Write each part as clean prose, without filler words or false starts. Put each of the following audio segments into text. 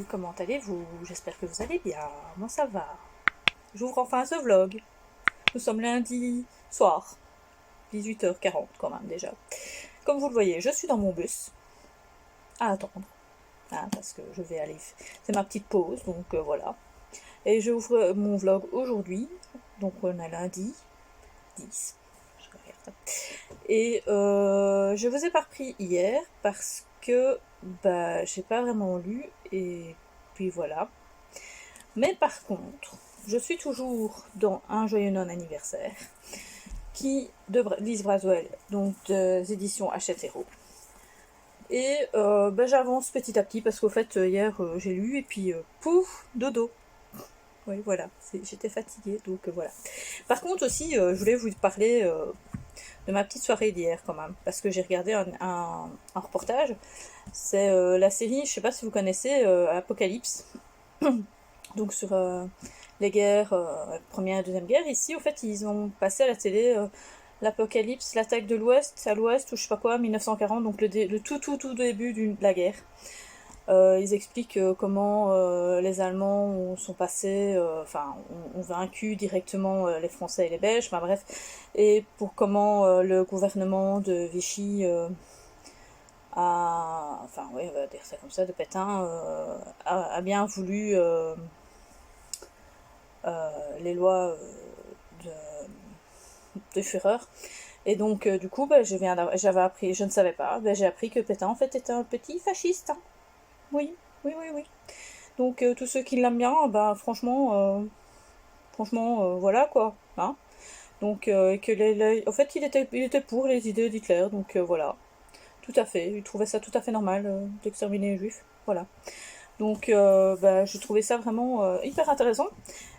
comment allez-vous? J'espère que vous allez bien, moi ça va. J'ouvre enfin ce vlog. Nous sommes lundi soir, 18h40 quand même déjà. Comme vous le voyez, je suis dans mon bus, à attendre, hein, parce que je vais aller... C'est ma petite pause, donc voilà. Et j'ouvre mon vlog aujourd'hui, donc on est lundi 10. Je regarde. Et je vous ai pas repris hier parce que bah, j'ai pas vraiment lu et puis voilà. Mais par contre, je suis toujours dans Un joyeux non-anniversaire qui de Lise Braswell, donc des éditions Hachette Héros. Et bah, j'avance petit à petit parce qu'au fait hier j'ai lu et puis pouf, dodo. Oui voilà, j'étais fatiguée donc voilà. Par contre aussi je voulais vous parler de ma petite soirée d'hier quand même, parce que j'ai regardé un reportage. C'est la série, je sais pas si vous connaissez, Apocalypse, donc sur les guerres, première et deuxième guerre. Ici, au fait, ils ont passé à la télé l'Apocalypse, l'attaque de l'Ouest, à l'Ouest, ou je sais pas quoi, 1940, donc le tout début de la guerre. Ils expliquent comment les Allemands sont passés, ont vaincu directement les Français et les Belges, enfin bref, et pour comment le gouvernement de Vichy on va dire ça comme ça, de Pétain, a bien voulu les lois de Führer. Et donc, du coup, bah, j'avais appris, je ne savais pas, bah, j'ai appris que Pétain, en fait, était un petit fasciste. Hein. Oui. Donc tous ceux qui l'aiment bien, bah franchement, voilà quoi. Hein. Donc en fait il était pour les idées d'Hitler, donc voilà. Tout à fait, il trouvait ça tout à fait normal d'exterminer les juifs. Voilà. Donc bah, j'ai trouvé ça vraiment hyper intéressant.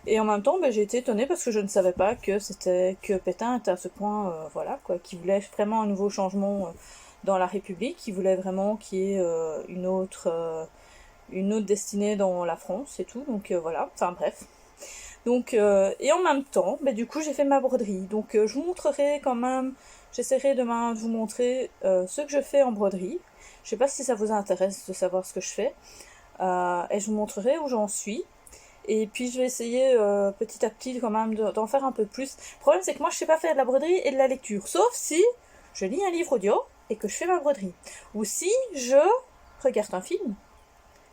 Et en même temps, bah, j'ai été étonnée parce que je ne savais pas que Pétain était à ce point, voilà, quoi, qu'il voulait vraiment un nouveau changement dans la République, qu'il voulait vraiment qu'il y ait une autre destinée dans la France et tout, donc voilà, enfin bref. Donc, et en même temps, bah, du coup, j'ai fait ma broderie. Donc, je vous montrerai quand même, j'essaierai demain de vous montrer ce que je fais en broderie. Je sais pas si ça vous intéresse de savoir ce que je fais. Et je vous montrerai où j'en suis. Et puis, je vais essayer petit à petit quand même d'en faire un peu plus. Le problème, c'est que moi, je sais pas faire de la broderie et de la lecture. Sauf si je lis un livre audio et que je fais ma broderie. Ou si je regarde un film.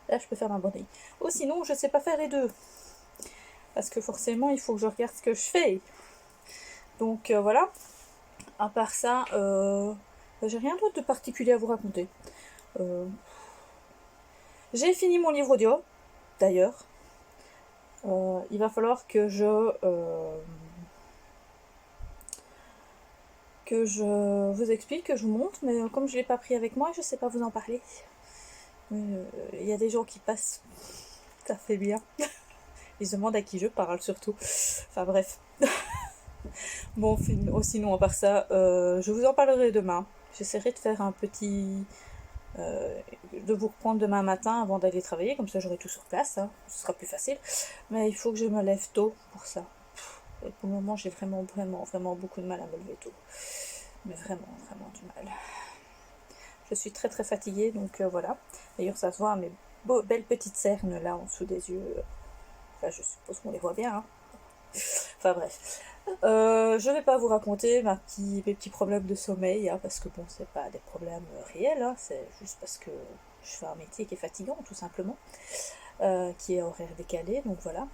Là, je peux faire ma broderie. Ou sinon, je sais pas faire les deux. Parce que forcément, il faut que je regarde ce que je fais. Donc, voilà. À part ça, j'ai rien d'autre de particulier à vous raconter. J'ai fini mon livre audio, d'ailleurs. Il va falloir que je vous explique, que je vous montre, mais comme je ne l'ai pas pris avec moi, je ne sais pas vous en parler. Il y a des gens qui passent, ça fait bien. Ils se demandent à qui je parle surtout. Enfin bref. Bon, sinon à part ça, je vous en parlerai demain. J'essaierai de faire un petit... de vous reprendre demain matin avant d'aller travailler, comme ça j'aurai tout sur place, hein. Ce sera plus facile. Mais il faut que je me lève tôt pour ça. Et pour le moment, j'ai vraiment beaucoup de mal à me lever tôt. Mais vraiment du mal. Je suis très fatiguée, donc voilà. D'ailleurs, ça se voit à mes belles petites cernes là en dessous des yeux. Enfin, je suppose qu'on les voit bien. Hein. Enfin bref. Je vais pas vous raconter mes petits problèmes de sommeil, hein, parce que bon, c'est pas des problèmes réels, hein, c'est juste parce que je fais un métier qui est fatigant, tout simplement, qui est horaire décalé, donc voilà.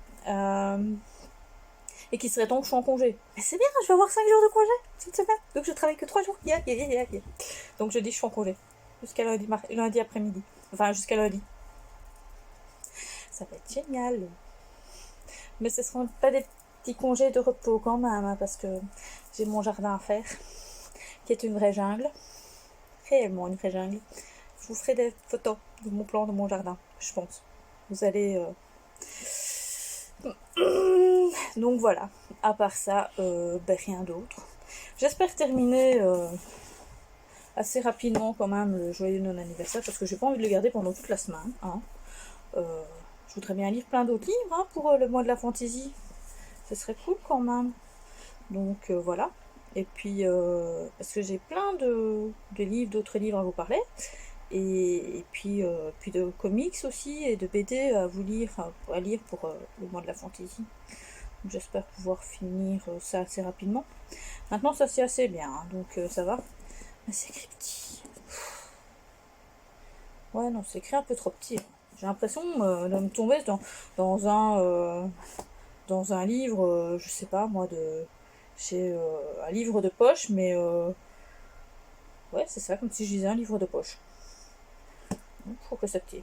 Et qui serait temps que je sois en congé. Mais c'est bien, je vais avoir 5 jours de congé cette semaine, donc je travaille que 3 jours. Yeah. Donc je dis je suis en congé, jusqu'à lundi après-midi. Enfin, jusqu'à lundi. Ça va être génial. Mais ce ne seront pas des petits congés de repos quand même, hein, parce que j'ai mon jardin à faire, qui est une vraie jungle. Réellement une vraie jungle. Je vous ferai des photos de mon plan de mon jardin, je pense. Vous allez... Donc voilà. À part ça, rien d'autre. J'espère terminer assez rapidement quand même le joyeux non-anniversaire, parce que j'ai pas envie de le garder pendant toute la semaine. Hein. Je voudrais bien lire plein d'autres livres hein, pour le mois de la fantaisie. Ce serait cool quand même. Donc voilà. Et puis, parce que j'ai plein de livres, d'autres livres à vous parler. puis de comics aussi et de BD à vous lire, enfin, à lire pour le mois de la fantaisie. J'espère pouvoir finir ça assez rapidement. Maintenant, ça c'est assez bien, hein, donc ça va. Mais c'est écrit petit. Ouais, non, c'est écrit un peu trop petit. Hein. J'ai l'impression de me tomber dans dans un livre, je sais pas moi, c'est un livre de poche, mais ouais, c'est ça, comme si je lisais un livre de poche. Je trouve que c'est petit.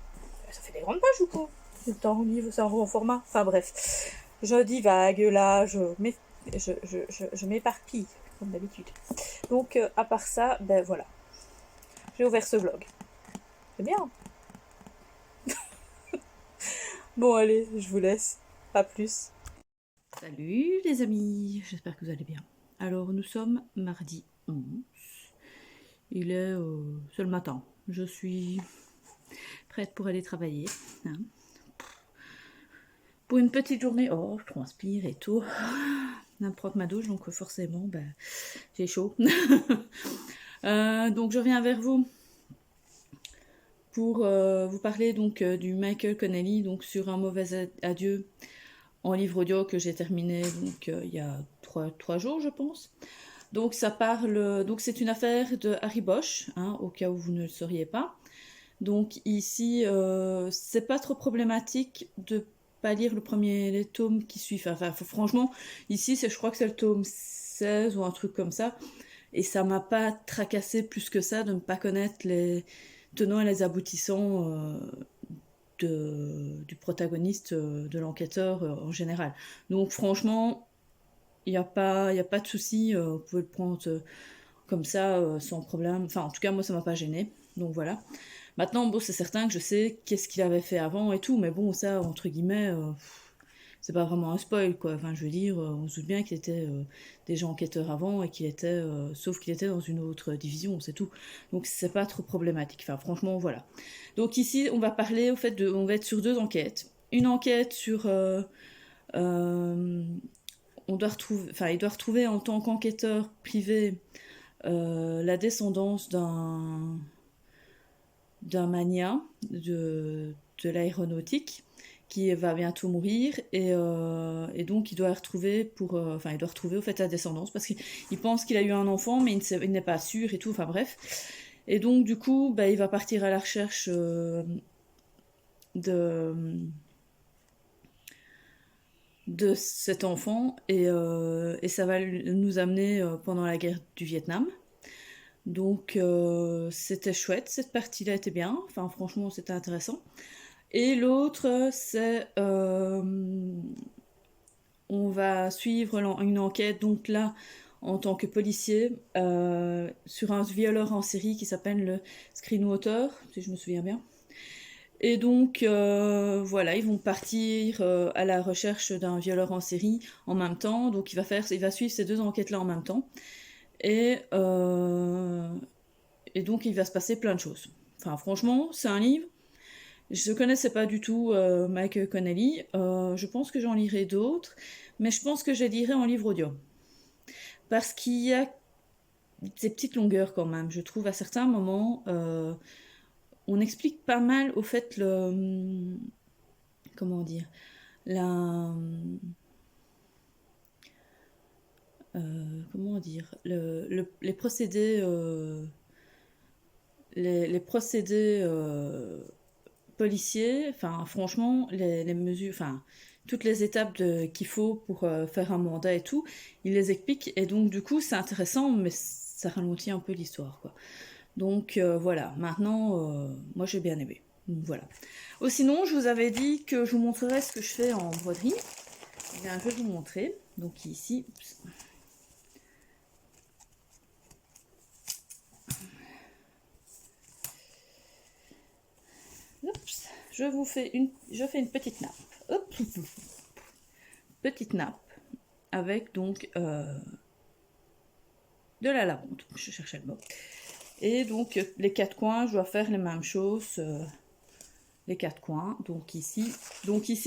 Ça fait des grandes pages ou quoi? C'est un livre, c'est un gros format. Enfin bref, je divague là, je m'éparpille, comme d'habitude. Donc, à part ça, ben voilà, j'ai ouvert ce vlog. C'est bien. Bon, allez, je vous laisse. À plus. Salut les amis, j'espère que vous allez bien. Alors, nous sommes mardi 11. Il est c'est le matin. Je suis prête pour aller travailler. Hein. Pour une petite journée, oh, je transpire et tout. Je prendre ma douche, donc forcément, ben, j'ai chaud. Donc, je reviens vers vous pour vous parler donc du Michael Connelly, donc sur Un mauvais adieu, en livre audio que j'ai terminé donc il y a 3 jours, je pense. Donc ça parle, donc c'est une affaire de Harry Bosch, hein, au cas où vous ne le sauriez pas. Donc ici, c'est pas trop problématique de pas lire le premier tome qui suit. Enfin, franchement, ici, je crois que c'est le tome 16 ou un truc comme ça. Et ça m'a pas tracassé plus que ça de ne pas connaître les tenants et les aboutissants du protagoniste, de l'enquêteur en général. Donc franchement, il n'y a pas de souci, vous pouvez le prendre comme ça, sans problème. Enfin, en tout cas, moi, ça m'a pas gêné. Donc voilà. Maintenant, bon, c'est certain que je sais qu'est-ce qu'il avait fait avant et tout, mais bon, ça, entre guillemets, c'est pas vraiment un spoil, quoi. Enfin, je veux dire, on se doute bien qu'il était déjà enquêteur avant et qu'il était, sauf qu'il était dans une autre division, c'est tout. Donc, c'est pas trop problématique. Enfin, franchement, voilà. Donc ici, on va parler, au fait, on va être sur 2 enquêtes. Une enquête sur, on doit retrouver, enfin, il doit retrouver en tant qu'enquêteur privé la descendance d'un mania de l'aéronautique qui va bientôt mourir et donc il doit retrouver enfin il doit retrouver au fait sa descendance parce qu'il pense qu'il a eu un enfant mais il n'est pas sûr et tout, enfin bref. Et donc du coup bah, il va partir à la recherche de cet enfant et ça va nous amener pendant la guerre du Vietnam. Donc c'était chouette, cette partie-là était bien, enfin franchement c'était intéressant. Et l'autre c'est on va suivre une enquête donc là en tant que policier sur un violeur en série qui s'appelle le Screenwater, si je me souviens bien. Et donc voilà, ils vont partir à la recherche d'un violeur en série en même temps, donc il va suivre ces 2 enquêtes-là en même temps. Et donc il va se passer plein de choses. Enfin franchement, c'est un livre. Je ne connaissais pas du tout Michael Connelly. Je pense que j'en lirai d'autres, mais je pense que je les lirai en livre audio. Parce qu'il y a des petites longueurs quand même. Je trouve à certains moments, on explique pas mal au fait comment dire comment dire les procédés les procédés policiers, enfin franchement les mesures, enfin toutes les étapes qu'il faut pour faire un mandat et tout, il les explique et donc du coup c'est intéressant mais ça ralentit un peu l'histoire quoi. Donc voilà, maintenant moi j'ai bien aimé. Donc, voilà. Oh, sinon je vous avais dit que je vous montrerai ce que je fais en broderie. Eh bien, je vais vous montrer. Donc ici, oups, je fais une petite nappe. Hop. Petite nappe avec donc de la lavande. Je cherchais le mot. Et donc les 4 coins, je dois faire les mêmes choses. Les 4 coins. Donc ici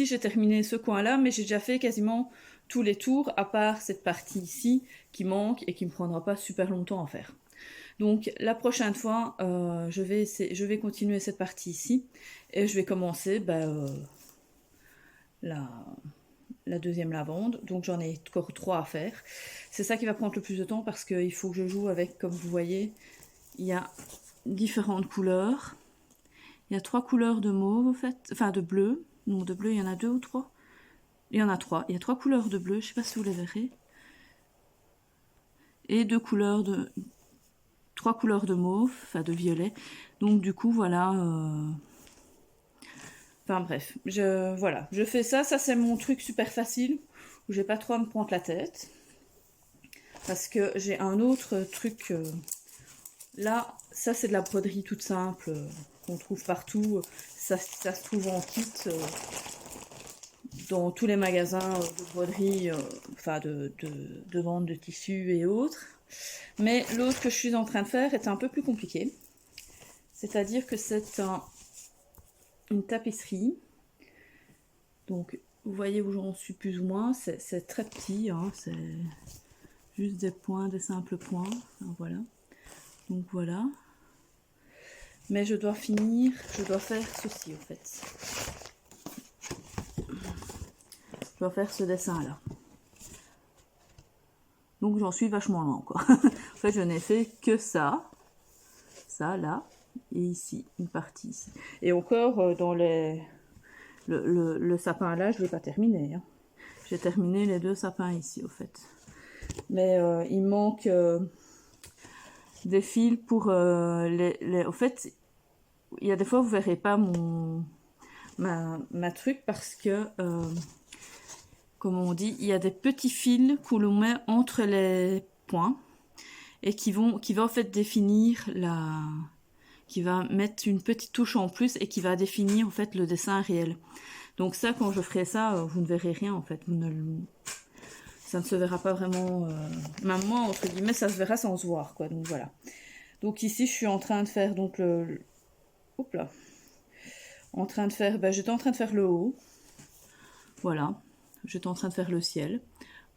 j'ai terminé ce coin-là, mais j'ai déjà fait quasiment tous les tours, à part cette partie ici qui manque et qui me prendra pas super longtemps à faire. Donc la prochaine fois, je vais continuer cette partie ici et je vais commencer la deuxième lavande. Donc j'en ai encore 3 à faire. C'est ça qui va prendre le plus de temps parce qu'il faut que je joue avec, comme vous voyez, il y a différentes couleurs. Il y a 3 couleurs de mauve en fait, enfin de bleu. Non, de bleu il y en a 2 ou 3. Il y en a 3. Il y a 3 couleurs de bleu, je sais pas si vous les verrez. Et 3 couleurs de mauve, enfin de violet. Donc du coup voilà. Enfin bref, voilà, je fais ça. Ça c'est mon truc super facile où j'ai pas trop à me prendre la tête. Parce que j'ai un autre truc. Là, ça c'est de la broderie toute simple qu'on trouve partout. Ça se trouve en kit dans tous les magasins de broderie, enfin de vente de tissus et autres. Mais l'autre que je suis en train de faire est un peu plus compliqué. C'est-à-dire que c'est une tapisserie. Donc, vous voyez où j'en suis plus ou moins. C'est très petit, hein, c'est juste des points, des simples points. Enfin, voilà. Donc voilà. Mais je dois faire ceci en fait. Je dois faire ce dessin là. Donc j'en suis vachement loin quoi. En fait je n'ai fait que ça là, et ici, une partie ici. Et encore dans le sapin là, je ne l'ai pas terminé. Hein. J'ai terminé les 2 sapins ici au fait. Mais il manque des fils pour au fait, il y a des fois vous verrez pas ma truc parce que comme on dit, il y a des petits fils que l'on met entre les points et qui va en fait définir qui va mettre une petite touche en plus et qui va définir en fait le dessin réel. Donc ça, quand je ferai ça, vous ne verrez rien en fait. Ça ne se verra pas vraiment. Même moi, entre guillemets, ça se verra sans se voir quoi. Donc voilà. Donc ici, je suis en train de faire donc Oups là. J'étais en train de faire le haut. Voilà. J'étais en train de faire le ciel.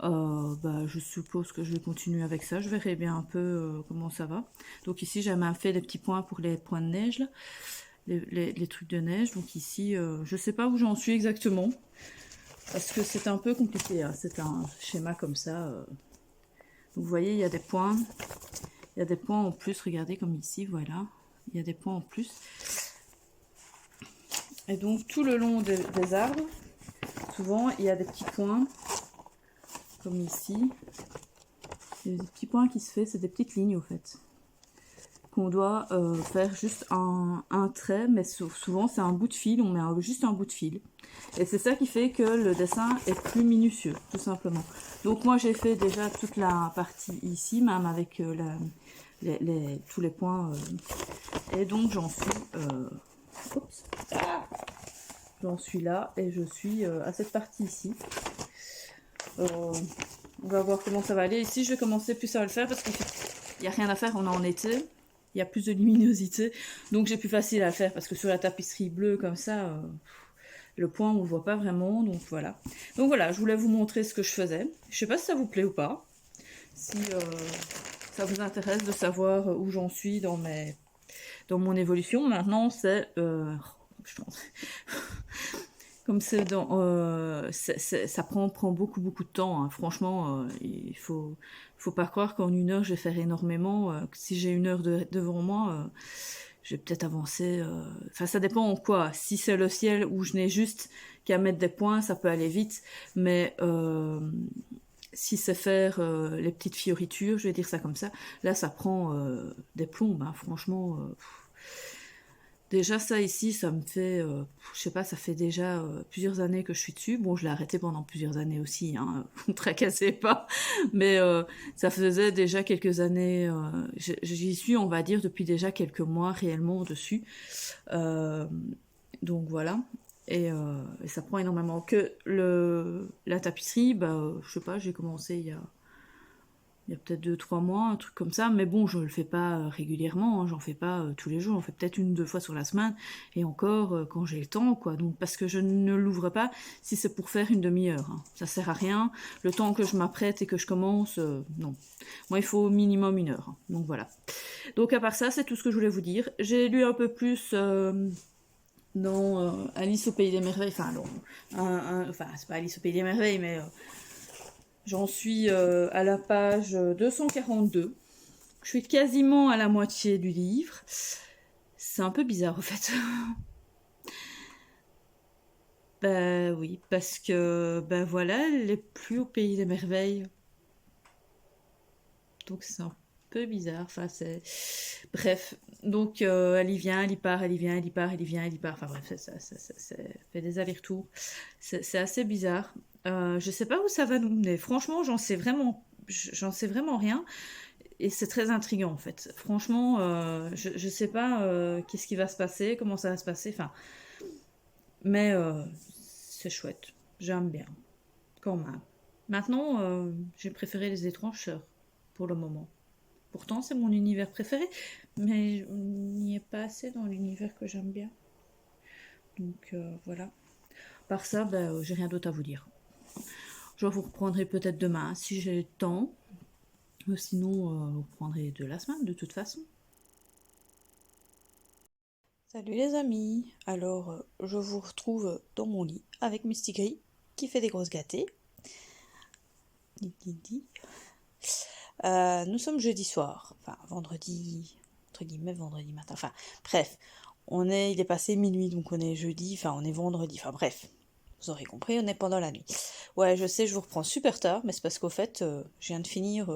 Je suppose que je vais continuer avec ça. Je verrai bien un peu comment ça va. Donc ici, j'ai même fait des petits points pour les points de neige, là. Les trucs de neige. Donc ici, je sais pas où j'en suis exactement. Parce que c'est un peu compliqué. Hein. C'est un schéma comme ça. Vous voyez, il y a des points. Il y a des points en plus. Regardez comme ici, voilà. Il y a des points en plus. Et donc, tout le long des arbres, souvent, il y a des petits points. Comme ici. Il y a des petits points qui se font. C'est des petites lignes, au fait. Qu'on doit faire juste un trait, mais souvent c'est un bout de fil, on met juste un bout de fil. Et c'est ça qui fait que le dessin est plus minutieux, tout simplement. Donc moi j'ai fait déjà toute la partie ici, même avec tous les points. Et donc j'en suis là, et je suis à cette partie ici. On va voir comment ça va aller. Ici je vais commencer plus à le faire parce qu'il n'y a rien à faire, on est en été. Il y a plus de luminosité, donc j'ai plus facile à le faire parce que sur la tapisserie bleue comme ça, le point on le voit pas vraiment, donc voilà. Donc voilà, je voulais vous montrer ce que je faisais. Je sais pas si ça vous plaît ou pas, si ça vous intéresse de savoir où j'en suis dans mon évolution. Maintenant c'est comme c'est ça prend beaucoup de temps. Hein. Franchement, il faut pas croire qu'en 1 heure je vais faire énormément. Si j'ai 1 heure devant moi, je vais peut-être avancer. Enfin, ça dépend en quoi. Si c'est le ciel où je n'ai juste qu'à mettre des points, ça peut aller vite. Mais si c'est faire les petites fioritures, je vais dire ça comme ça, là ça prend des plombes. Hein. Franchement. Déjà ça ici, ça me fait, je sais pas, ça fait déjà plusieurs années que je suis dessus. Bon, je l'ai arrêté pendant plusieurs années aussi, hein, vous ne tracassez pas. Mais ça faisait déjà quelques années, j'y suis, on va dire, depuis déjà quelques mois réellement dessus. Donc voilà. Et ça prend énormément. Que la tapisserie, je sais pas, j'ai commencé il y a il y a peut-être 2-3 mois, un truc comme ça, mais bon, je le fais pas régulièrement, hein, j'en fais pas tous les jours, j'en fais peut-être 1 ou 2 fois sur la semaine, et encore quand j'ai le temps, quoi. Donc, parce que je ne l'ouvre pas si c'est pour faire une demi-heure, hein. Ça sert à rien. Le temps que je m'apprête et que je commence, non. Moi, il faut au minimum 1 heure, hein. Donc voilà. Donc à part ça, c'est tout ce que je voulais vous dire. J'ai lu un peu plus dans Alice au Pays des Merveilles, enfin non, enfin c'est pas Alice au Pays des Merveilles, mais j'en suis à la page 242. Je suis quasiment à la moitié du livre. C'est un peu bizarre en fait. Bah oui, parce que ben voilà, elle est plus au Pays des Merveilles. Donc c'est un peu bizarre. Enfin c'est. Bref. Donc elle y vient, elle y part, elle y vient, elle y part, elle y vient, elle y part. Enfin bref, ça fait des allers-retours. C'est assez bizarre. Je sais pas où ça va nous mener. Franchement, j'en sais vraiment rien. Et c'est très intriguant en fait. Franchement, je sais pas qu'est-ce qui va se passer, comment ça va se passer. Enfin, mais c'est chouette. J'aime bien quand même. Maintenant, j'ai préféré les étranges sœurs pour le moment. Pourtant, c'est mon univers préféré, mais on n'y est pas assez dans l'univers que j'aime bien. Donc voilà. Par ça, ben, j'ai rien d'autre à vous dire. Je vous reprendrai peut-être demain si j'ai le temps. Sinon, vous reprendrez de la semaine de toute façon. Salut les amis, alors je vous retrouve dans mon lit avec Misty Gris qui fait des grosses gâtées. Nous sommes jeudi soir, enfin vendredi, entre guillemets vendredi matin, enfin bref, il est passé minuit donc on est jeudi, enfin on est vendredi, enfin bref, vous aurez compris, on est pendant la nuit. Ouais je sais, je vous reprends super tard, mais c'est parce qu'au fait je viens de finir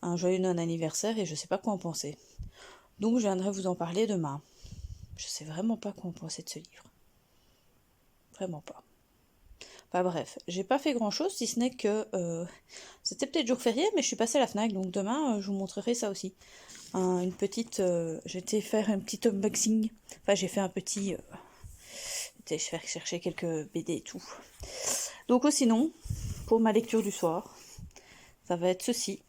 un joyeux non-anniversaire et je sais pas quoi en penser. Donc je viendrai vous en parler demain. Je sais vraiment pas quoi en penser de ce livre. Vraiment pas. Enfin bref, j'ai pas fait grand chose si ce n'est que c'était peut-être jour férié, mais je suis passée à la Fnac, donc demain je vous montrerai ça aussi. Une petite, j'ai été faire un petit unboxing. Enfin j'ai fait un petit, je vais chercher quelques BD et tout. Donc sinon, pour ma lecture du soir, ça va être ceci.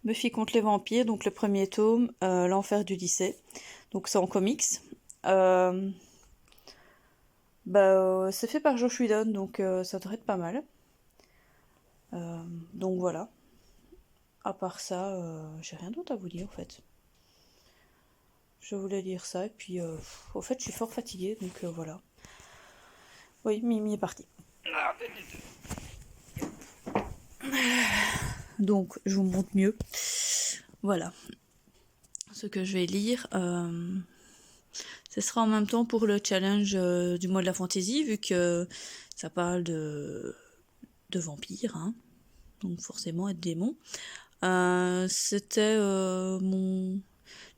Buffy contre les vampires, donc le premier tome, l'enfer du lycée. Donc c'est en comics. C'est fait par Josh Whedon, donc ça devrait être pas mal. Donc voilà. À part ça, j'ai rien d'autre à vous dire en fait. Je voulais dire ça, et puis au fait, je suis fort fatiguée, donc voilà. Oui, Mimi est partie. Donc, je vous montre mieux. Voilà. Ce que je vais lire. Ce sera en même temps pour le challenge du mois de la fantaisie, vu que ça parle de vampires, hein. Donc forcément être démon. C'était mon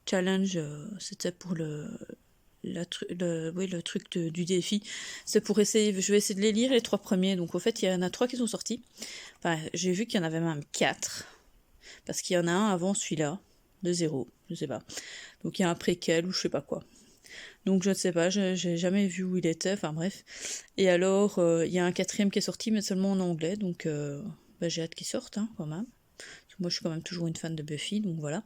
challenge, c'était pour le truc du défi. C'est pour essayer, je vais essayer de les lire les 3 premiers. Donc au fait, il y en a 3 qui sont sortis. Enfin, j'ai vu qu'il y en avait même 4. Parce qu'il y en a un avant celui-là, de 0, je sais pas. Donc il y a un préquel ou je sais pas quoi. Donc je ne sais pas, j'ai jamais vu où il était, enfin bref. Et alors, il y a un 4e qui est sorti, mais seulement en anglais, donc j'ai hâte qu'il sorte, hein, quand même. Parce que moi je suis quand même toujours une fan de Buffy, donc voilà.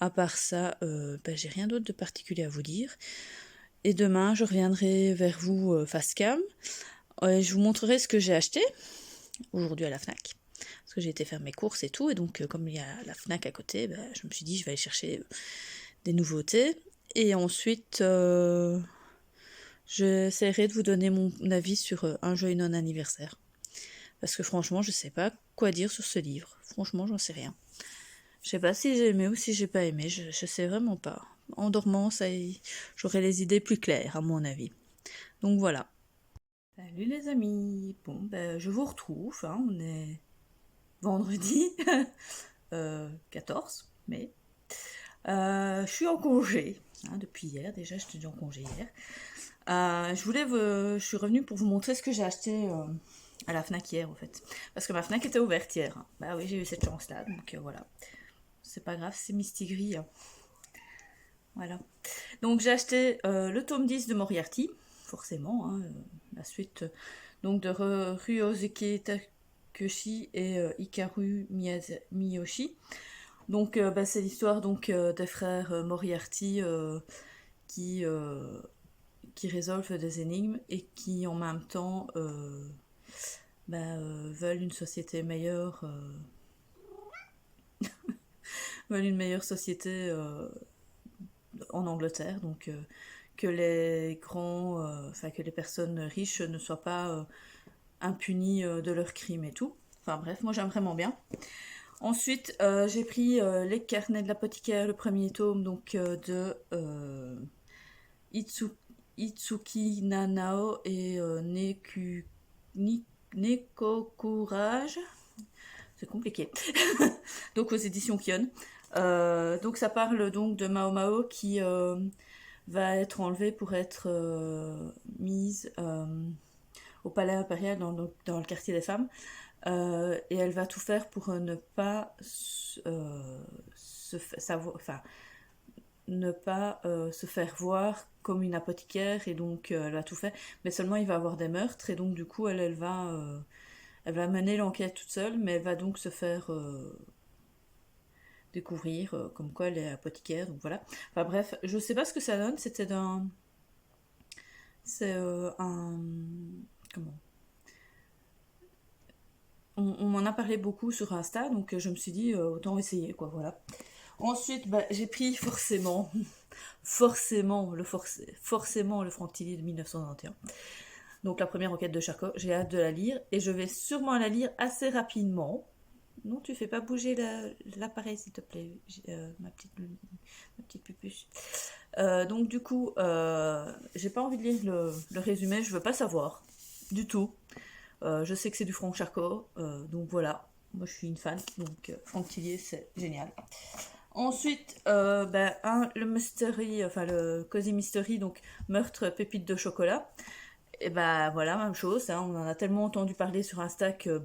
À part ça, j'ai rien d'autre de particulier à vous dire. Et demain, je reviendrai vers vous face cam. Je vous montrerai ce que j'ai acheté aujourd'hui à la Fnac. Parce que j'ai été faire mes courses et tout. Et donc, comme il y a la Fnac à côté, je me suis dit, je vais aller chercher des nouveautés. Et ensuite, j'essaierai de vous donner mon avis sur un joyeux non-anniversaire. Parce que franchement, je sais pas quoi dire sur ce livre. Franchement, j'en sais rien. Je sais pas si j'ai aimé ou si j'ai pas aimé. Je sais vraiment pas. En dormant, j'aurai les idées plus claires, à mon avis. Donc voilà. Salut les amis. Bon, je vous retrouve. Hein, on est vendredi 14 mai. Je suis en congé. Hein, depuis hier, déjà, j'étais déjà en congé hier. Je suis revenue pour vous montrer ce que j'ai acheté à la Fnac hier, en fait. Parce que ma Fnac était ouverte hier. Hein. Bah oui, j'ai eu cette chance-là, donc voilà. C'est pas grave, c'est Misty Gris. Hein. Voilà. Donc j'ai acheté le tome 10 de Moriarty, forcément, hein, la suite donc de Ryosuke Takeshi et Hikaru Miyoshi. Donc c'est l'histoire donc des frères Moriarty qui, euh, qui résolvent des énigmes et qui en même temps veulent une société meilleure, veulent une meilleure société en Angleterre, donc que les grands, que les personnes riches ne soient pas impunies de leurs crimes et tout. Enfin bref, moi j'aime vraiment bien. Ensuite, j'ai pris Les carnets de l'apothicaire, le premier tome, donc de Itsuki Nanao et Neko Courage. C'est compliqué. Donc aux éditions Kion. Donc ça parle donc de Mao Mao qui va être enlevée pour être mise au palais impérial dans le quartier des femmes. Et elle va tout faire pour ne pas se faire voir comme une apothicaire, et donc elle va tout faire, mais seulement il va avoir des meurtres, et donc du coup elle va mener l'enquête toute seule, mais elle va donc se faire découvrir comme quoi elle est apothicaire, donc voilà. Enfin bref, je sais pas ce que ça donne, c'est un... Comment on m'en a parlé beaucoup sur Insta, donc je me suis dit autant essayer, quoi, voilà. Ensuite, j'ai pris forcément le Franck Tilly de 1991. Donc la première enquête de Charcot, j'ai hâte de la lire et je vais sûrement la lire assez rapidement. Non, tu fais pas bouger l'appareil, s'il te plaît, ma petite pupuche. Donc du coup, j'ai pas envie de lire le résumé, je veux pas savoir du tout. Je sais que c'est du Franck Charcot, donc voilà. Moi, je suis une fan, donc Franck Tillier, c'est génial. Ensuite, le mystery, le Cozy Mystery, donc meurtre pépite de chocolat. Et voilà, même chose, hein, on en a tellement entendu parler sur Insta que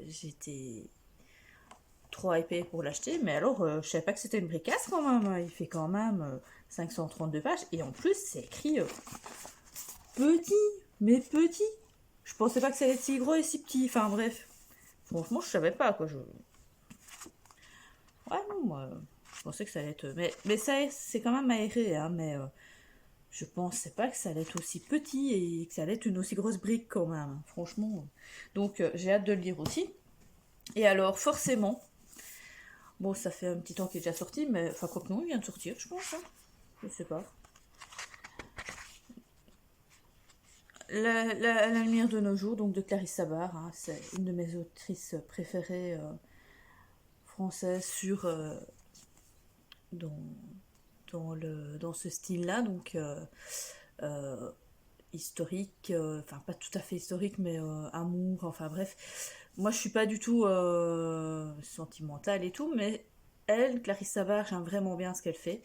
j'étais trop hypée pour l'acheter, mais alors je savais pas que c'était une bricasse quand même, hein. Il fait quand même 532 pages, et en plus c'est écrit petit, mais petit. Je pensais pas que ça allait être si gros et si petit, enfin bref. Franchement, je savais pas, quoi. Ouais, non, moi, je pensais que ça allait être... Mais ça, c'est quand même aéré, hein, mais je pensais pas que ça allait être aussi petit et que ça allait être une aussi grosse brique, quand même, franchement. Donc, j'ai hâte de le lire aussi. Et alors, forcément... Bon, ça fait un petit temps qu'il est déjà sorti, mais... Enfin, quoi que non, il vient de sortir, je pense, hein. Je sais pas. La lumière de nos jours, donc de Clarisse Sabar, hein, c'est une de mes autrices préférées françaises sur... dans ce style-là, donc historique, enfin pas tout à fait historique, mais amour, enfin bref. Moi je suis pas du tout sentimentale et tout, mais elle, Clarisse Sabar, j'aime vraiment bien ce qu'elle fait.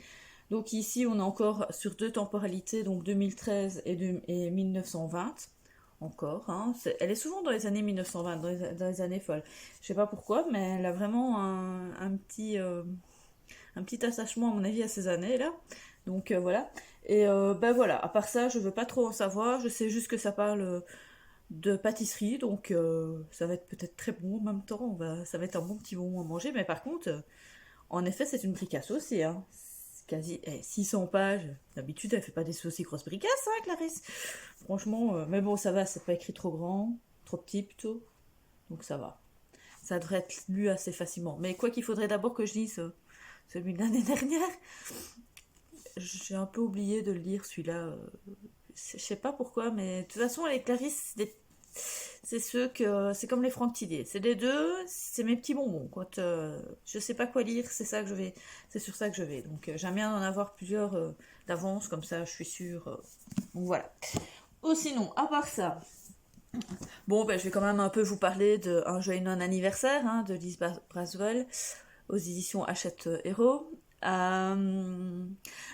Donc ici on est encore sur deux temporalités, donc 2013 et 1920. Encore, hein. Elle est souvent dans les années 1920, dans les années folles. Je sais pas pourquoi, mais elle a vraiment un petit attachement à mon avis à ces années-là. Donc voilà. Et voilà, à part ça, je veux pas trop en savoir. Je sais juste que ça parle de pâtisserie, donc ça va être peut-être très bon en même temps. Ça va être un bon petit bonbon à manger. Mais par contre, en effet, c'est une bricasse aussi, hein. C'est quasi 600 pages. D'habitude, elle fait pas des aussi grosses bricasses, hein, Clarisse. Franchement, mais bon, ça va, c'est pas écrit trop grand, trop petit plutôt. Donc ça va. Ça devrait être lu assez facilement. Mais quoi qu'il faudrait d'abord que je lise celui de l'année dernière. J'ai un peu oublié de le lire, celui-là. Je sais pas pourquoi, mais de toute façon, les Clarisse, c'est ceux que... C'est comme les Franck Tillier. C'est les deux, c'est mes petits bonbons. Quand je sais pas quoi lire, c'est sur ça que je vais. Donc j'aime bien en avoir plusieurs d'avance, comme ça je suis sûre. Donc voilà. Oh, sinon, à part ça... Bon, je vais quand même un peu vous parler d'un joyeux non-anniversaire, hein, de Lise Braswell, aux éditions Hachette Héros.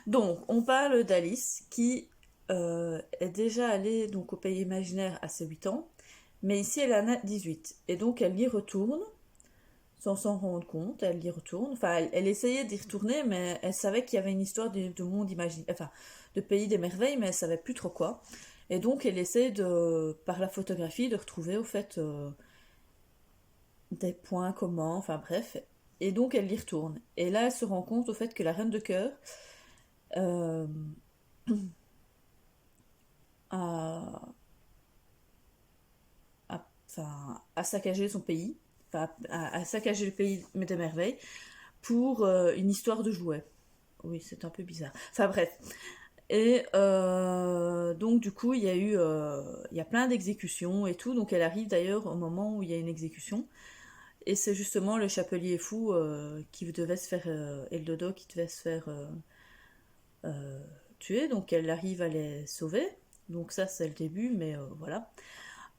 Donc, on parle d'Alice qui est déjà allée donc, au pays imaginaire à ses 8 ans, mais ici elle en a 18. Et donc elle y retourne, sans s'en rendre compte, elle y retourne. Enfin, elle essayait d'y retourner, mais elle savait qu'il y avait une histoire de monde imaginaire, enfin, de pays des merveilles, mais elle savait plus trop quoi. Et donc elle essaie de, par la photographie, de retrouver au fait des points communs, enfin bref. Et donc elle y retourne. Et là elle se rend compte au fait que la reine de cœur euh, a, a saccagé son pays, enfin, a saccagé le pays des merveilles pour une histoire de jouets. Oui, c'est un peu bizarre. Enfin bref. Et donc du coup, il y a plein d'exécutions et tout. Donc elle arrive d'ailleurs au moment où il y a une exécution. Et c'est justement le chapelier fou qui devait se faire, et le dodo qui devait se faire tuer. Donc elle arrive à les sauver. Donc ça, c'est le début, mais voilà.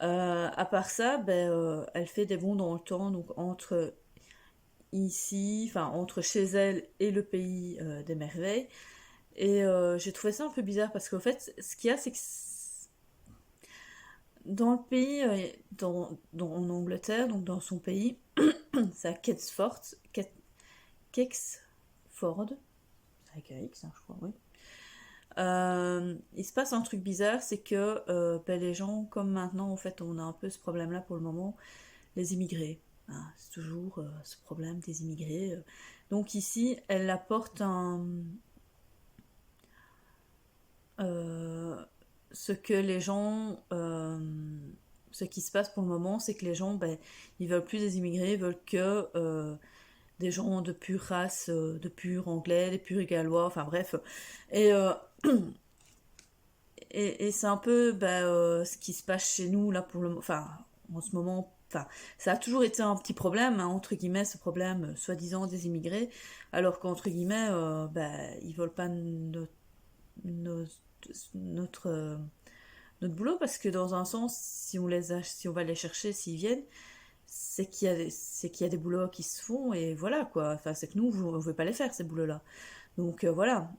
À part ça, elle fait des bonds dans le temps, donc entre ici, enfin entre chez elle et le pays des merveilles. Et j'ai trouvé ça un peu bizarre parce qu'en fait, ce qu'il y a, c'est que dans le pays, en Angleterre, donc dans son pays, c'est à Kexford, c'est avec un X, hein, je crois, oui. Il se passe un truc bizarre, c'est que les gens, comme maintenant, en fait, on a un peu ce problème-là pour le moment, les immigrés. Hein, c'est toujours ce problème des immigrés. Donc ici, elle apporte euh, ce que les gens, ce qui se passe pour le moment, c'est que les gens, ils veulent plus des immigrés, ils veulent que des gens de pure race, de pur anglais, des purs gallois, enfin bref. Et, et c'est un peu ce qui se passe chez nous là pour le, enfin en ce moment. Enfin, ça a toujours été un petit problème, hein, entre guillemets, ce problème soi-disant des immigrés, alors qu'entre guillemets, ils veulent pas nos- notre, notre boulot parce que dans un sens, si on va les chercher, s'ils viennent, c'est qu'il y a des boulots qui se font et voilà quoi. Enfin, c'est que nous, on ne veut pas les faire ces boulots-là. Donc voilà.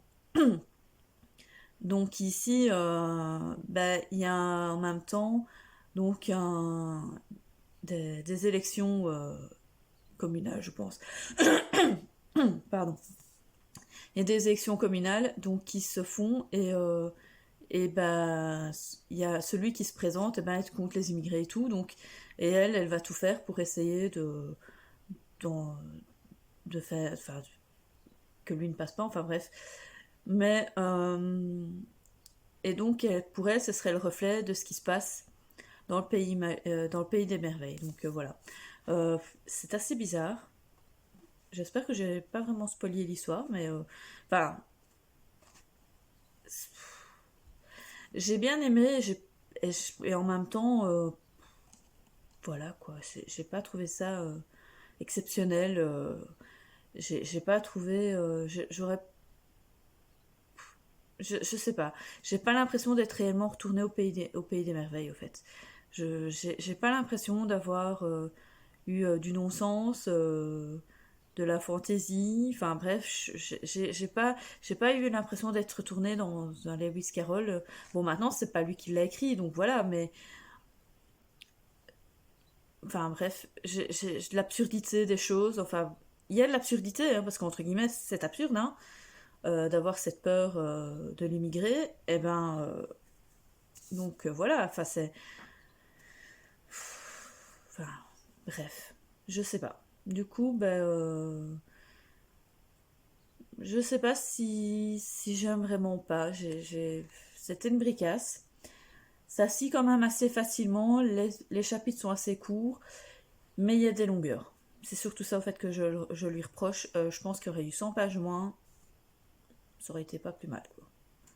Donc ici, il y a en même temps donc des élections communales, je pense. Pardon. Il y a des élections communales donc qui se font et il y a celui qui se présente être contre les immigrés et tout donc et elle va tout faire pour essayer de, de faire enfin que lui ne passe pas enfin bref mais et donc pour elle ce serait le reflet de ce qui se passe dans le pays des merveilles donc voilà. C'est assez bizarre. J'espère que j'ai pas vraiment spoilé l'histoire mais enfin j'ai bien aimé et en même temps voilà quoi, j'ai pas trouvé ça exceptionnel. J'ai pas trouvé. J'aurais. Je sais pas. J'ai pas l'impression d'être réellement retournée au pays des merveilles, au fait. J'ai pas l'impression d'avoir eu du non-sens, de la fantaisie. Enfin bref, j'ai pas eu l'impression d'être retournée dans un Lewis Carroll. Bon, maintenant, c'est pas lui qui l'a écrit, donc voilà, mais. Enfin bref, j'ai de l'absurdité des choses. Enfin, il y a de l'absurdité, hein, parce qu'entre guillemets, c'est absurde, hein. D'avoir cette peur de l'immigré, et donc voilà, enfin c'est, enfin bref, je sais pas. Du coup, je sais pas si j'aime vraiment pas. C'était une bricasse. Ça scie quand même assez facilement. Les chapitres sont assez courts, mais il y a des longueurs. C'est surtout ça au fait que je lui reproche. Je pense qu'il y aurait eu 100 pages moins, ça aurait été pas plus mal, quoi.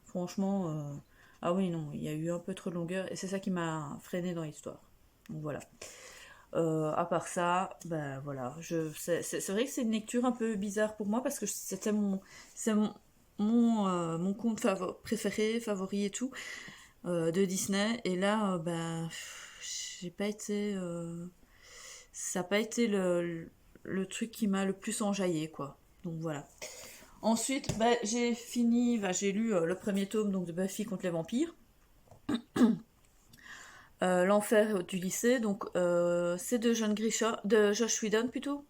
Franchement, ah oui, non, il y a eu un peu trop de longueur et c'est ça qui m'a freiné dans l'histoire. Donc voilà. À part ça, voilà. C'est vrai que c'est une lecture un peu bizarre pour moi parce que c'est mon conte préféré, favori et tout, de Disney. Et là, j'ai pas été. Ça n'a pas été le truc qui m'a le plus enjaillé, quoi. Donc voilà. Ensuite, j'ai lu le premier tome donc, de Buffy contre les vampires. L'enfer du lycée, donc c'est de de Josh Whedon plutôt.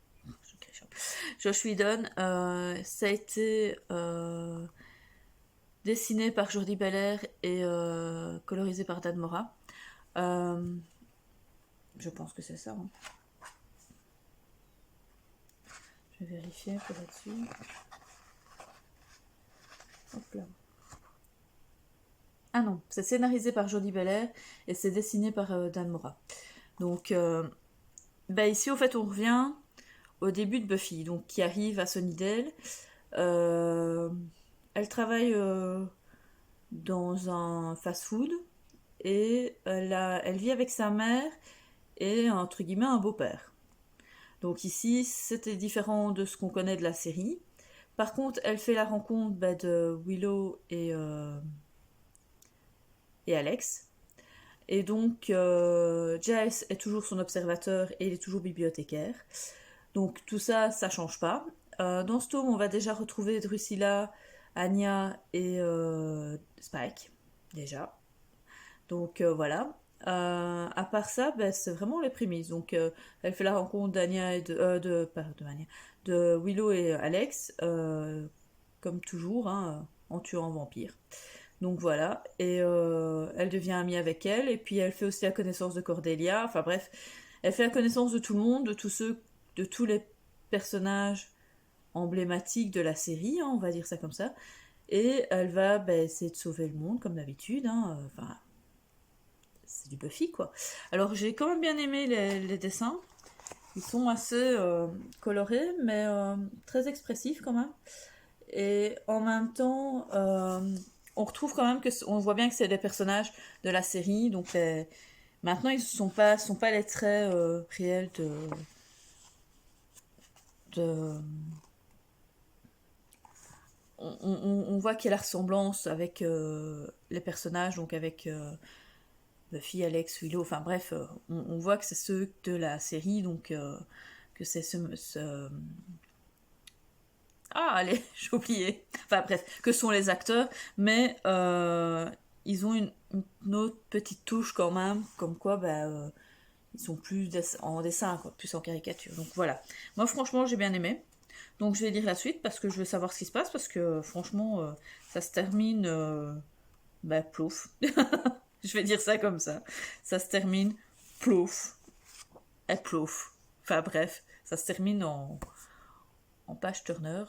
Josh Whedon, ça a été dessiné par Jordi Belair et colorisé par Dan Mora. Je pense que c'est ça. Hein. Je vais vérifier pour être sûr. Hop là. Ah non, c'est scénarisé par Jordi Belair et c'est dessiné par Dan Mora. Donc, ici, au fait, on revient au début de Buffy, donc qui arrive à Sunnydale. Elle travaille dans un fast-food et elle vit avec sa mère et, entre guillemets, un beau-père. Donc ici, c'était différent de ce qu'on connaît de la série. Par contre, elle fait la rencontre de Willow et Alex. Et donc, Giles est toujours son observateur et il est toujours bibliothécaire. Donc tout ça, ça change pas. Dans ce tome, on va déjà retrouver Drusilla, Anya et Spike, déjà. Donc voilà. À part ça, c'est vraiment les prémices. Donc elle fait la rencontre d'Anya et de Willow et Alex, comme toujours, hein, en tuant un vampire. Donc voilà, et elle devient amie avec elle, et puis elle fait aussi la connaissance de Cordelia, enfin bref, elle fait la connaissance de tout le monde, de tous les personnages emblématiques de la série, hein, on va dire ça comme ça, et elle va essayer de sauver le monde, comme d'habitude, hein, enfin, c'est du Buffy, quoi. Alors j'ai quand même bien aimé les dessins, ils sont assez colorés, mais très expressifs quand même, et en même temps... on retrouve quand même on voit bien que c'est des personnages de la série, donc maintenant ils sont pas les traits réels de on voit qu'il y a la ressemblance avec les personnages, donc avec Buffy, Alex, Willow, enfin bref, on voit que c'est ceux de la série, donc que c'est ah, allez, j'ai oublié. Enfin bref, que sont les acteurs, mais ils ont une autre petite touche quand même, comme quoi ils sont plus en dessin, quoi, plus en caricature. Donc voilà. Moi franchement, j'ai bien aimé. Donc je vais lire la suite parce que je veux savoir ce qui se passe, parce que franchement, ça se termine plouf. Je vais dire ça comme ça. Ça se termine plouf. Et plouf. Enfin bref, ça se termine en page Turner.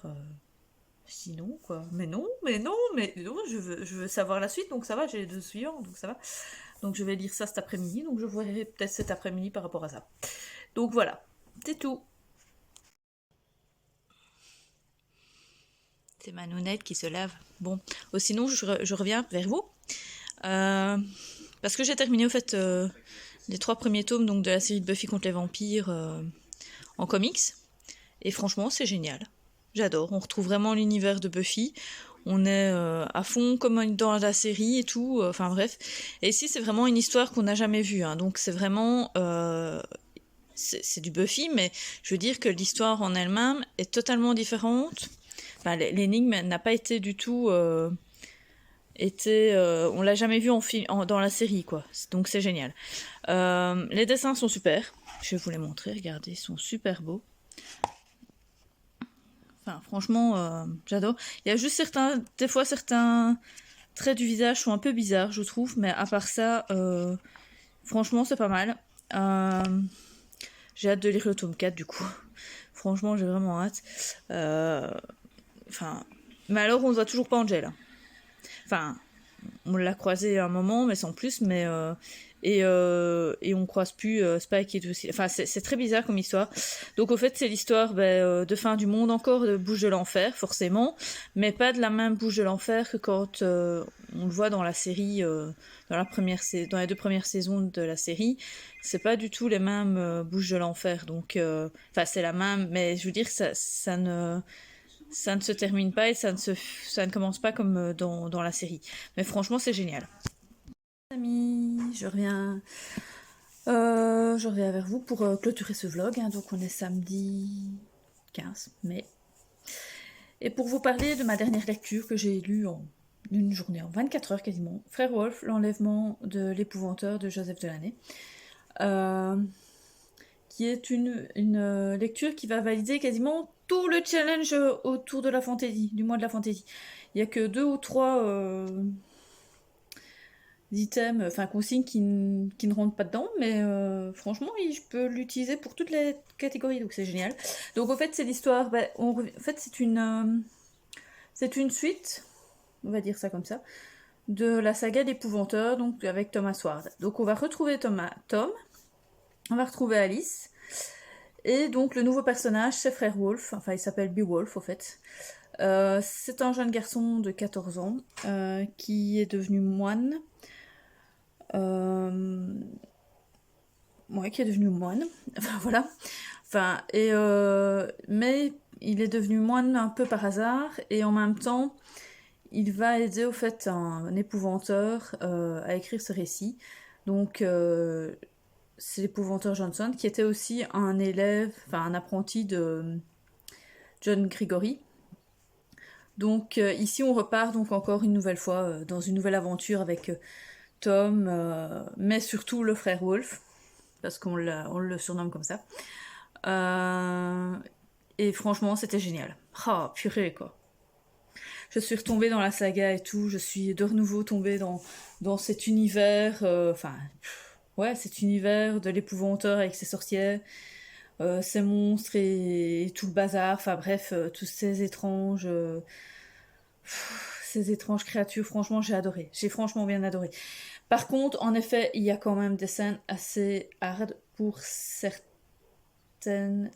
Sinon, quoi. Mais non, je veux savoir la suite, donc ça va, j'ai les deux suivants, donc ça va. Donc je vais lire ça cet après-midi, donc je vous verrai peut-être cet après-midi par rapport à ça. Donc voilà, c'est tout. C'est ma nounette qui se lave. Bon, sinon je reviens vers vous. Parce que j'ai terminé au fait les 3 premiers tomes donc, de la série de Buffy contre les vampires en comics. Et franchement, c'est génial. J'adore. On retrouve vraiment l'univers de Buffy. On est à fond comme dans la série et tout. Enfin bref. Et ici, c'est vraiment une histoire qu'on n'a jamais vue. Hein. Donc c'est vraiment... c'est du Buffy, mais je veux dire que l'histoire en elle-même est totalement différente. Enfin, l'énigme n'a pas été du tout... on l'a jamais vu dans la série, quoi. Donc c'est génial. Les dessins sont super. Je vais vous les montrer. Regardez, ils sont super beaux. Enfin, franchement, j'adore. Il y a juste des fois certains traits du visage sont un peu bizarres, je trouve, mais à part ça, franchement, c'est pas mal. J'ai hâte de lire le tome 4, du coup. Franchement, j'ai vraiment hâte. Enfin, mais alors, on ne voit toujours pas Angel. Enfin, on l'a croisé à un moment, mais sans plus, mais... et on croise plus Spike et tout aussi. Enfin, c'est très bizarre comme histoire. Donc, au fait, c'est l'histoire de fin du monde encore, de Bouche de l'Enfer, forcément, mais pas de la même Bouche de l'Enfer que quand on le voit dans la série, dans les 2 premières saisons de la série. C'est pas du tout les mêmes Bouches de l'Enfer. Donc, enfin, c'est la même, mais je veux dire, ça ne se termine pas et ça ne commence pas comme dans la série. Mais franchement, c'est génial. Amis, je reviens vers vous pour clôturer ce vlog. Hein. Donc on est samedi 15 mai. Et pour vous parler de ma dernière lecture que j'ai lue en une journée, en 24 heures quasiment. Frère Wolf, l'enlèvement de l'épouvanteur de Joseph Delaney. Qui est une lecture qui va valider quasiment tout le challenge autour de la fantasy, du mois de la fantasy. Il y a que 2 ou 3 items, enfin consignes qui ne rentrent pas dedans, mais franchement, je peux l'utiliser pour toutes les catégories, donc c'est génial. Donc en fait, c'est l'histoire, en fait c'est une suite, on va dire ça comme ça, de la saga d'Épouvanteur, donc avec Thomas Ward. Donc on va retrouver Tom, on va retrouver Alice, et donc le nouveau personnage, c'est Frère Wolf, enfin il s'appelle Beowulf en fait. C'est un jeune garçon de 14 ans qui est devenu moine. Qui est devenu moine. Enfin voilà. Enfin, mais il est devenu moine un peu par hasard, et en même temps, il va aider au fait un épouvanteur à écrire ce récit. Donc, c'est l'épouvanteur Johnson, qui était aussi un élève, enfin un apprenti de John Grigory. Donc ici, on repart donc encore une nouvelle fois dans une nouvelle aventure avec Tom, mais surtout le frère Wolf, parce qu'on le surnomme comme ça. Et franchement, c'était génial. Ah, purée, quoi. Je suis retombée dans la saga et tout, je suis de nouveau tombée dans cet univers, cet univers de l'épouvanteur avec ses sorcières, ces monstres et tout le bazar, enfin bref, tous ces étranges créatures, franchement, j'ai adoré. J'ai franchement bien adoré. Par contre, en effet, il y a quand même des scènes assez hard pour certaines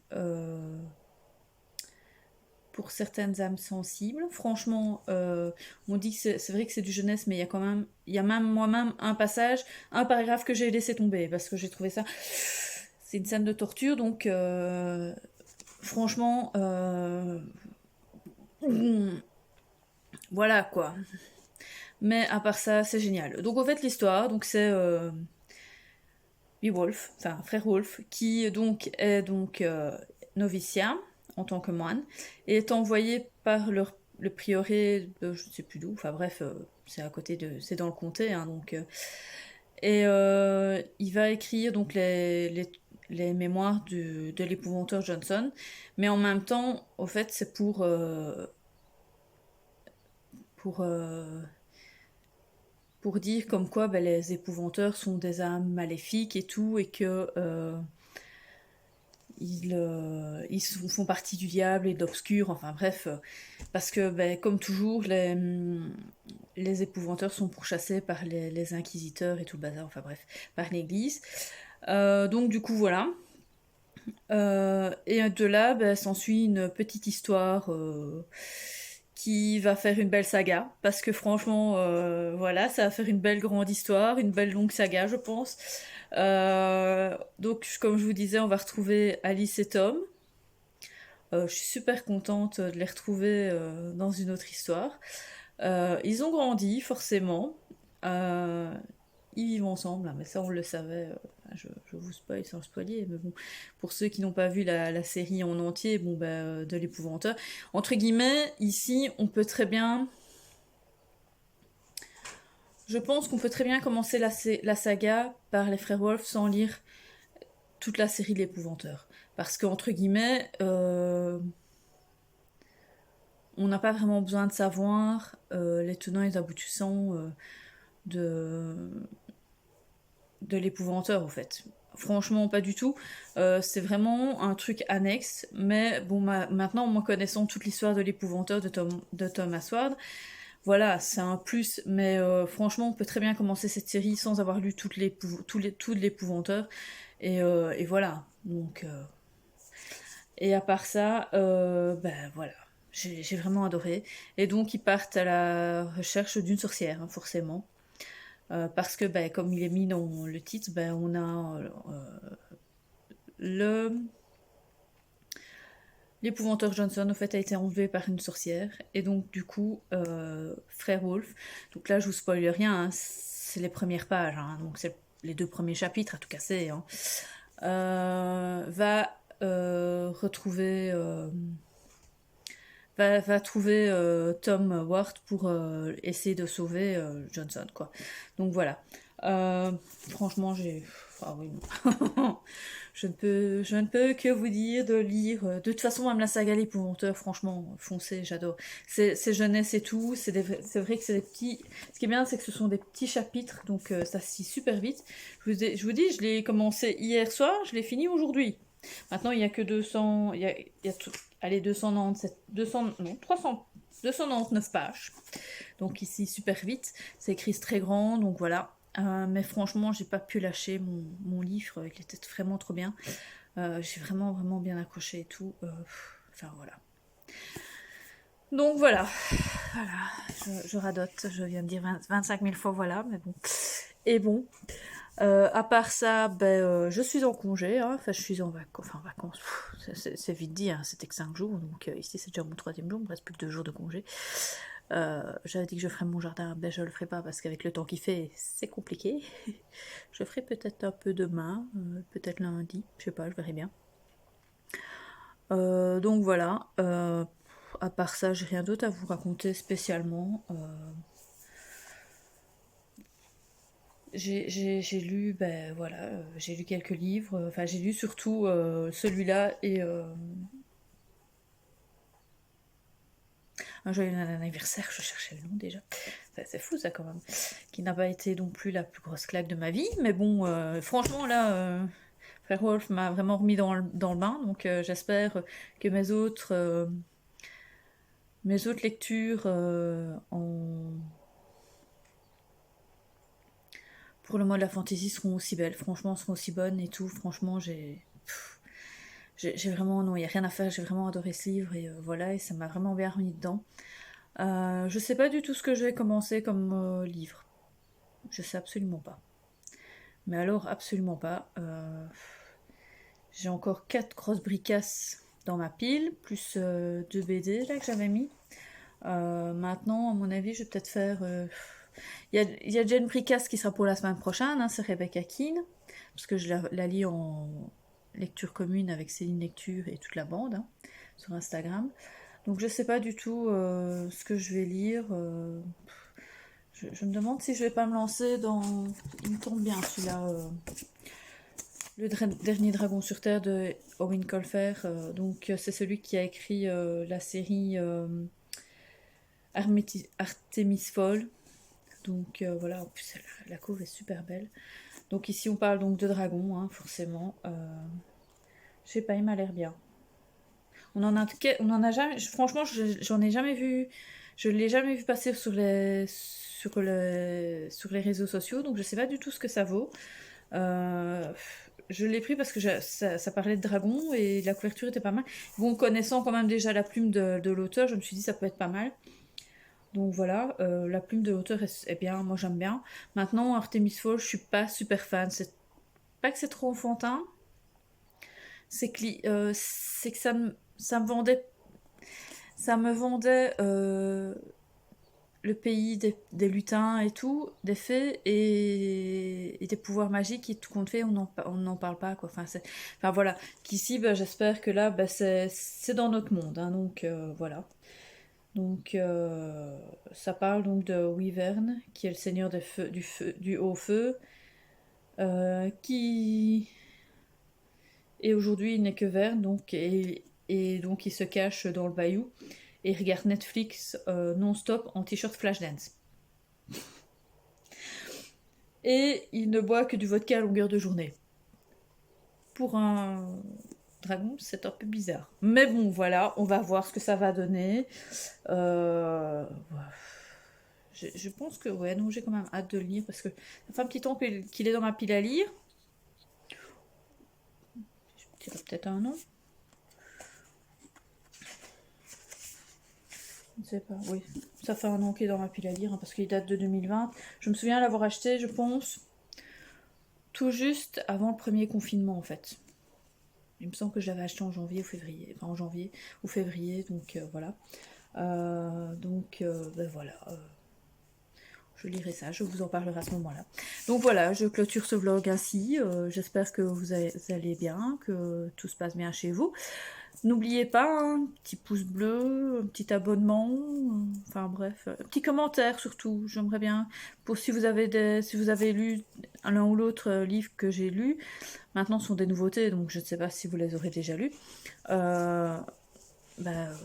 âmes sensibles. Franchement, on dit que c'est vrai que c'est du jeunesse, mais il y a même moi-même un paragraphe que j'ai laissé tomber parce que j'ai trouvé ça. C'est une scène de torture, donc franchement, voilà quoi. Mais à part ça, c'est génial. Donc en fait, l'histoire, donc c'est Beowulf, enfin frère Wolf, qui donc est noviciat en tant que moine, et est envoyé par le prieuré de je ne sais plus d'où, enfin bref, c'est dans le comté, hein, donc il va écrire donc les mémoires de l'épouvanteur Johnson, mais en même temps, au fait, c'est pour dire comme quoi les épouvanteurs sont des âmes maléfiques et tout, et que font partie du diable et de l'obscur, enfin bref, parce que comme toujours, les épouvanteurs sont pourchassés par les inquisiteurs et tout le bazar, enfin bref, par l'église. Donc du coup, voilà. Et de là, s'ensuit une petite histoire qui va faire une belle saga, parce que franchement, voilà, ça va faire une belle grande histoire, une belle longue saga, je pense. Donc, comme je vous disais, on va retrouver Alice et Tom. Je suis super contente de les retrouver dans une autre histoire. Ils ont grandi, forcément. Ils vivent ensemble, hein, mais ça on le savait. Je vous spoil sans spoiler, mais bon, pour ceux qui n'ont pas vu la série en entier, de l'épouvanteur, entre guillemets, ici on peut très bien. Je pense qu'on peut très bien commencer la saga par les frères Wolf sans lire toute la série de l'épouvanteur. Parce qu'entre guillemets, on n'a pas vraiment besoin de savoir les tenants et les aboutissants de l'épouvanteur, en fait. Franchement, pas du tout. C'est vraiment un truc annexe. Mais bon, maintenant, moi connaissant toute l'histoire de l'épouvanteur de Thomas Ward, voilà, c'est un plus. Mais franchement, on peut très bien commencer cette série sans avoir lu tout l'épouvanteur. Et voilà. Donc, et à part ça, voilà. J'ai vraiment adoré. Et donc, ils partent à la recherche d'une sorcière, hein, forcément. Parce que, comme il est mis dans le titre, on a l'épouvanteur Johnson, au fait, a été enlevé par une sorcière. Et donc, du coup, frère Wolf, donc là, je vous spoil rien, hein, c'est les premières pages, hein, donc c'est les 2 premiers chapitres à tout casser, hein, va retrouver... va trouver Tom Ward pour essayer de sauver Johnson, quoi. Donc voilà. Franchement, Ah oui, non. Je ne peux que vous dire de lire. De toute façon, même la saga L'Épouvanteur, franchement, foncez, j'adore. C'est jeunesse et tout. C'est vrai que c'est des petits. Ce qui est bien, c'est que ce sont des petits chapitres, donc ça se lit super vite. Je vous dis, je l'ai commencé hier soir, je l'ai fini aujourd'hui. Maintenant, il n'y a que 200. Il y a tout, allez, 297, 200, non, 300, 299 pages. Donc ici, super vite. C'est écrit très grand, donc voilà. Mais franchement, j'ai pas pu lâcher mon livre, il était vraiment trop bien. J'ai vraiment, vraiment bien accroché et tout. Enfin voilà. Donc voilà, je radote, je viens de dire 25 000 fois voilà, mais bon. Et bon, à part ça, je suis en congé, hein. Enfin je suis en vacances, c'est vite dit, hein. C'était que 5 jours, donc ici c'est déjà mon 3e jour, il me reste plus que 2 jours de congé. J'avais dit que je ferais mon jardin, je le ferai pas parce qu'avec le temps qu'il fait, c'est compliqué. Je ferai peut-être un peu demain, peut-être lundi, je sais pas, je verrai bien. Donc voilà, à part ça, j'ai rien d'autre à vous raconter spécialement. J'ai lu, voilà, j'ai lu quelques livres, enfin j'ai lu surtout celui-là et un joyeux anniversaire, je cherchais le nom déjà. C'est fou ça quand même. Qui n'a pas été non plus la plus grosse claque de ma vie, mais bon, franchement là, Frère Wolf m'a vraiment remis dans le bain, donc j'espère que mes autres lectures pour le mois de la fantasy seront aussi belles, franchement seront aussi bonnes et tout, franchement j'ai vraiment, non, il n'y a rien à faire, j'ai vraiment adoré ce livre et voilà, et ça m'a vraiment bien remis dedans. Je sais pas du tout ce que je vais commencer comme livre, je sais absolument pas. Mais alors, absolument pas. J'ai encore 4 grosses bricasses dans ma pile, plus 2 BD là que j'avais mis. Maintenant, à mon avis, je vais peut-être faire. Il y a déjà une bricasse qui sera pour la semaine prochaine, hein, c'est Rebecca Keane, parce que je la lis en lecture commune avec Céline Lecture et toute la bande, hein, sur Instagram. Donc je sais pas du tout ce que je vais lire. Je me demande si je vais pas me lancer dans. Il me tombe bien celui-là. Le dernier dragon sur Terre de Owen Colfer. Donc c'est celui qui a écrit la série Artemis Fall. Donc voilà, en plus la couve est super belle. Donc ici on parle donc de dragon, hein, forcément. Je sais pas, il m'a l'air bien. On en a jamais. Franchement, j'en ai jamais vu. Je l'ai jamais vu passer sur les réseaux sociaux, donc je sais pas du tout ce que ça vaut. Je l'ai pris parce que ça parlait de dragon et la couverture était pas mal. Bon, connaissant quand même déjà la plume de l'auteur, je me suis dit ça peut être pas mal. Donc voilà, la plume de l'auteur est bien, moi j'aime bien. Maintenant, Artemis Fall, je suis pas super fan. C'est pas que c'est trop enfantin, c'est que ça me vendait le pays des lutins et tout, des fées et des pouvoirs magiques et tout compte fait, on n'en parle pas quoi. Enfin voilà, qu'ici j'espère que là c'est dans notre monde, hein, donc voilà. Donc ça parle donc de Wyvern qui est le seigneur du haut feu, qui et aujourd'hui il n'est que vert donc et donc il se cache dans le bayou et regarde Netflix non-stop en t-shirt Flashdance. Et il ne boit que du vodka à longueur de journée. Pour un dragon, c'est un peu bizarre. Mais bon, voilà, on va voir ce que ça va donner. Je pense que, ouais, non, j'ai quand même hâte de le lire parce que ça fait un petit temps qu'il est dans ma pile à lire. Je dirais peut-être un an. Je ne sais pas, oui. Ça fait un an qu'il est dans ma pile à lire, hein, parce qu'il date de 2020. Je me souviens l'avoir acheté, je pense, tout juste avant le premier confinement, en fait. Il me semble que je l'avais acheté en janvier ou février. Enfin, en janvier ou février, donc voilà. Donc, voilà. je lirai ça, je vous en parlerai à ce moment-là. Donc voilà, je clôture ce vlog ainsi. J'espère que vous allez bien, que tout se passe bien chez vous. N'oubliez pas, un petit pouce bleu, un petit abonnement, enfin bref, un petit commentaire surtout. J'aimerais bien, pour si vous avez lu l'un ou l'autre livre que j'ai lu, maintenant ce sont des nouveautés, donc je ne sais pas si vous les aurez déjà lus.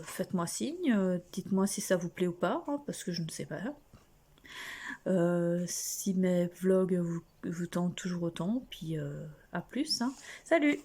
Faites-moi signe, dites-moi si ça vous plaît ou pas, hein, parce que je ne sais pas. Si mes vlogs vous tentent toujours autant, puis à plus, hein. Salut!